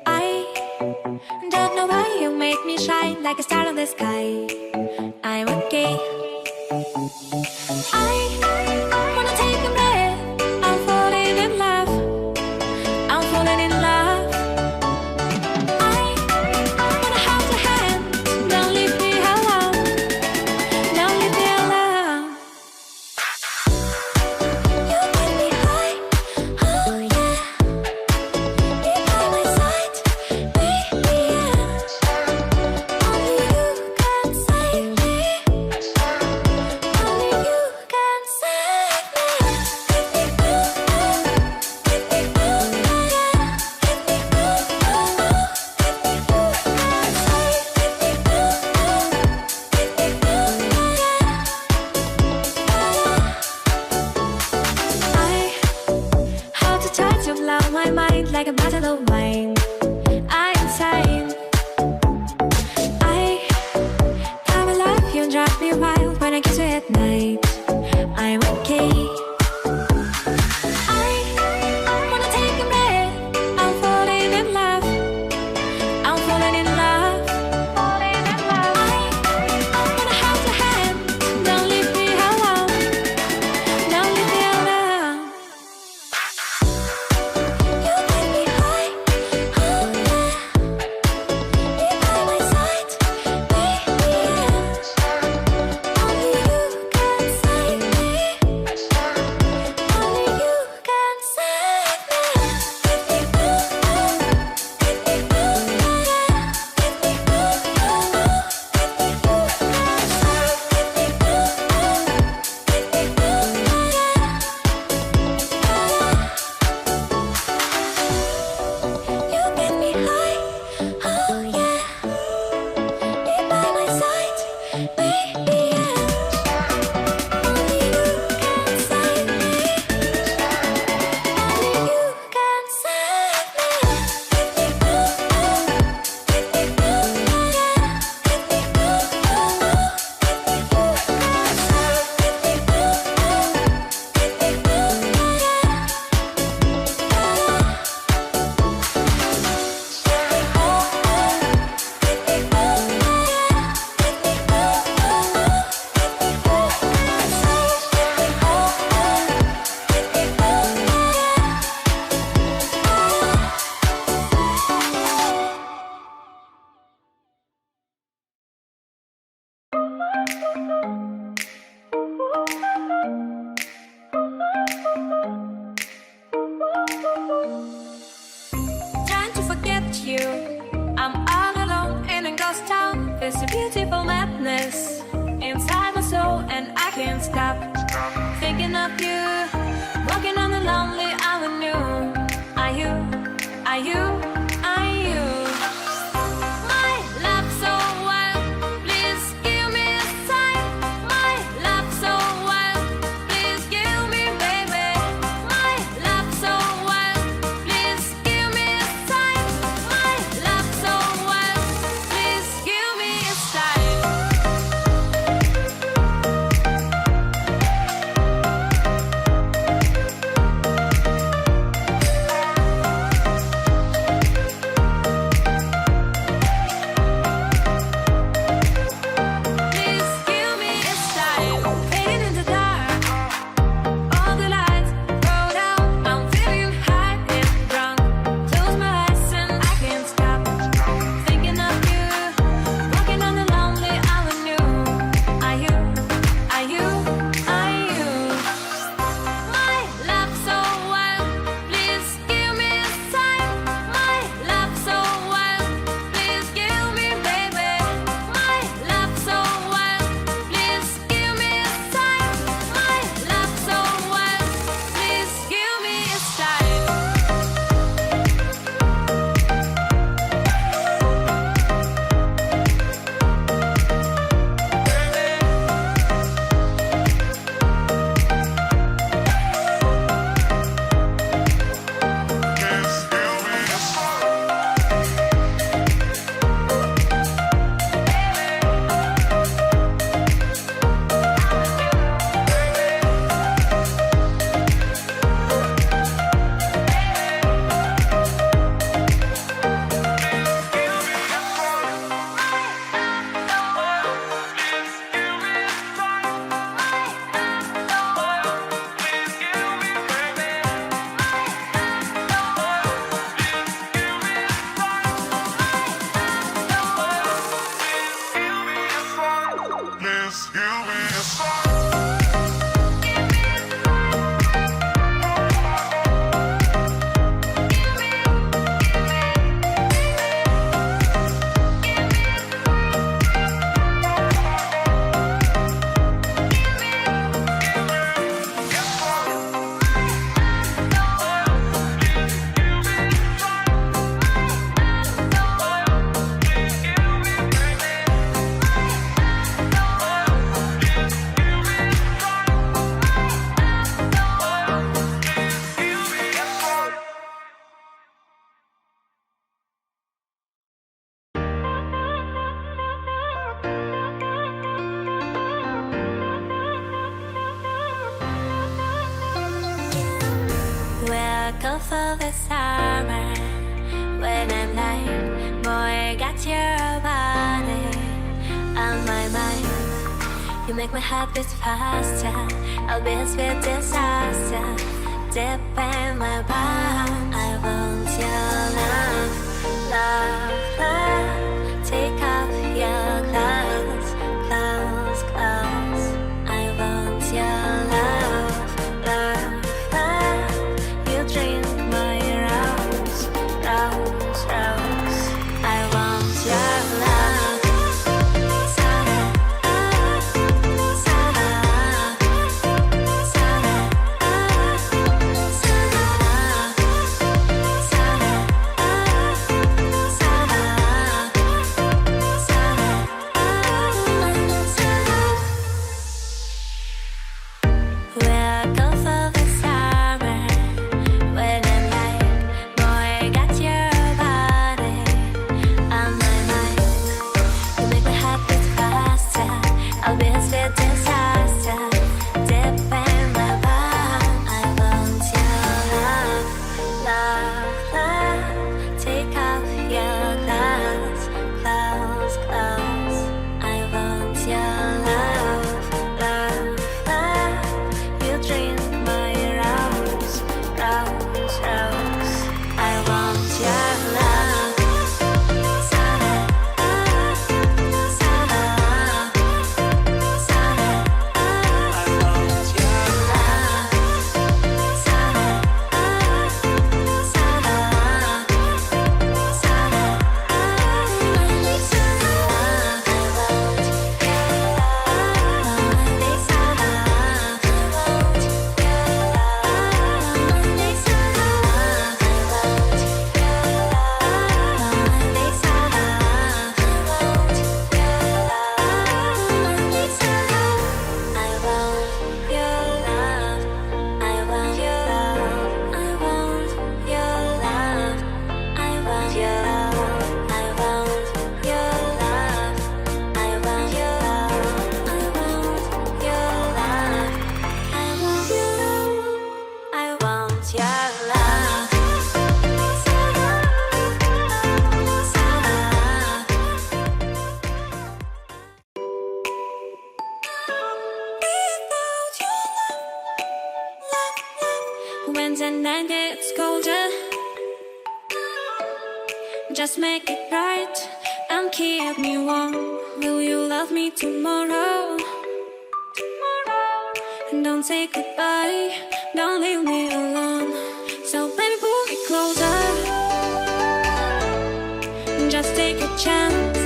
I don't know why you make me shine like a star in the sky. I'm okay. I wanna take a breath. I'm falling in love. I'm falling in love. I wanna hold your hand. Don't leave me alone. Don't leave me alone. You get me high. Oh yeah. You're by my side, baby. Only you can save me. Only you can save me. I how to touch of love my mind like a bottle of wine. I'm insane. I come alive, you drive me wild when I kiss you at night. I'm okay. I wanna take a breath. I'm falling in love. I'm falling in love. Falling in love. I wanna hold your hand. Don't leave me alone. Don't leave me alone. You get me high. Oh yeah. You're by my side, baby. Only you can save me. Only you can save me. You get me high. Oh yeah. You're by my side, baby. Only you can save me. Only you can save Trying to forget you. I'm all alone in a ghost town. There's a beautiful madness inside my soul, and I can't stop thinking of you. Walking on the lonely avenue. Are you? Are you? Are you? My love so wild. Please give me a sign. My love so wild. Please give me, baby. My love so wild. Please give me a sign. My love so wild. Please give me a sign. go for the summer. When I'm lying, boy, got your body on my mind. You make my heart beat faster. I'll be a sweet disaster. Deep in my palm, I want your love, love, love. Take off your clothes, clothes, clothes. I want your love, love, love. You drink my rose, rose, rose. I want your love. When the night gets colder, just make it bright and keep me warm. Will you love me tomorrow? And don't say goodbye, don't leave me alone. So baby, pull me closer, just take a chance.